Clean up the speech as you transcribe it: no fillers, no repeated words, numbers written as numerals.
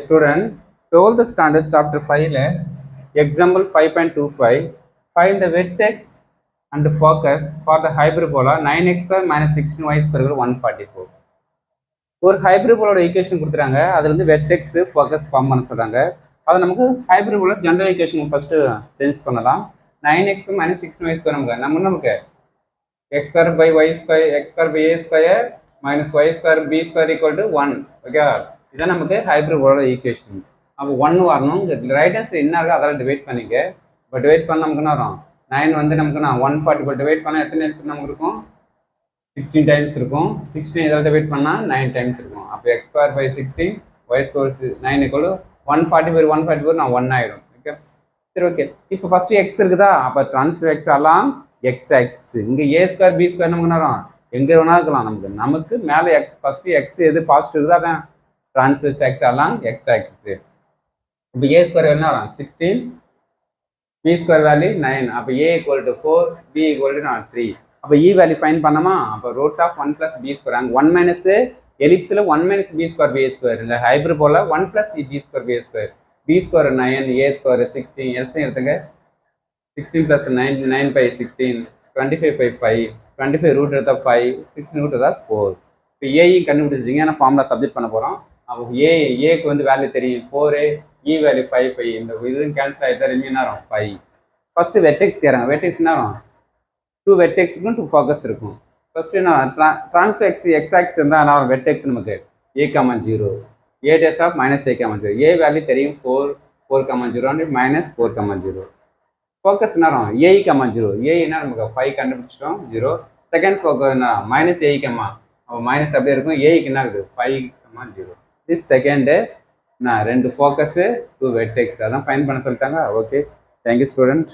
Student, 12th standard chapter 5 example 5.25 find the vertex and focus for the hyperbola 9x square minus 16y square 144. ஒரு ஹைபர்போலோட equation கொடுத்துறாங்க. அதுல இருந்து vertex focus form பண்ண சொல்றாங்க. அது நமக்கு hyperbola general equation first change பண்ணலாம். 9x minus 16y square நமக்கு x square by y square x square by a square minus y square b square equal to 1. Okay, இதான் நமக்கு ஹைபர்போலோட ஈக்குவேஷன். அப்போ 1 வரணும். ரைட் ஹேண்ட் சைடு என்ன இருக்கோ அதெல்லாம் divide பண்ணிக்க. இப்போ டிவைட் பண்ண நமக்கு என்ன வரும்? 9 வந்து நமக்கு நான் 140 டிவைட் பண்ணால் எத்தனை டைம்ஸ் நமக்கு இருக்கும்? 16 டைம்ஸ் இருக்கும். 16 இதெல்லாம் டிவைட் பண்ணால் 9 டைம்ஸ் இருக்கும். அப்போ x square by 16 y square 9 equal 140 144 நான் 1 ஆயிடும். ஓகே, சரி ஓகே. இப்போ ஃபர்ஸ்ட் எக்ஸ் இருக்குதா? அப்போ ட்ரான்ஸ்ஃபர் எக்ஸ் எல்லாம் எக்ஸ் எக்ஸ். இங்கே ஏ ஸ்கொயர் பி ஸ்கொயர் நமக்கு நேரம் எங்கே வேணா இருக்கலாம். நமக்கு மேலே எக்ஸ் ஃபர்ஸ்ட் எக்ஸ் எது பாசிட்டிவ் இருக்குதா அதான் ட்ரான்ஸ்ஃபர் எக்ஸ் எல்லாம் எக்ஸ் ஆக்சிஸ். இப்போ ஏ ஸ்கொயர் என்ன வரும்? 16, பி ஸ்கொயர் வேல்யூ 9. அப்போ A equal to 4, B equal to 3. அப்போ இ வேல்யூ ஃபைன் பண்ணமா? அப்போ ரூட் ஆஃப் 1 + பி ஸ்கொயர். அங்கே 1 மைனஸ் எலிப்ஸில் 1 minus B square B square. இல்லை hyperbola 1 + B square B square. B square 9, A square 16. LCM எடுத்துங்க. 16 + 9 9 / 16 25 / 5 25 root எடுத்தா 5 16 root எடுத்தா 4. இப்போ ஏயும் கண்டுபிடிச்சிங்க. ஏன்னா ஃபார்முலா சப்ஜெக்ட் பண்ண போகிறோம். அப்போ ஏக்கு வந்து வேல்யூ தெரியும் 4, இ வேல்யூ 5 5. இந்த இதுவும் கேன்சல் ஆகிட்டா ரிமைன் ஆகும் 5. ஃபர்ஸ்ட் வெர்டெக்ஸ் கேட்குறாங்க. வெர்டெக்ஸ் என்ன ஆகும்? 2 வெர்டெக்ஸ் இருக்கும், 2 ஃபோக்கஸ் இருக்கும். ஃபர்ஸ்ட் என்ன ட்ரான்ஸ்ஃபர் எக்ஸ் எக்ஸ் ஆக்சிஸ் இருந்தால் என்ன வரும்? வெர்டெக்ஸ் நமக்கு a, 0 a டேஸ் of minus a, 0. A value தெரியும் 4 4, 0 மைனஸ் 4, 0. ஃபோக்கஸ் என்ன வரும்? a, 0. a என்ன நமக்கு 5 கண்டுபிடிச்சிட்டோம் 0. செகண்ட் ஃபோக்கஸ் என்ன? மைனஸ் a, அப்போ மைனஸ் அப்படியே இருக்கும். ஏக்கு என்ன இருக்குது? 5, 0. திஸ் செகண்டு நான் 2 ஃபோக்கஸு 2 வெர்டெக்ஸ் அதான் ஃபைன் பண்ண சொல்லிட்டாங்க. Okay, thank you student.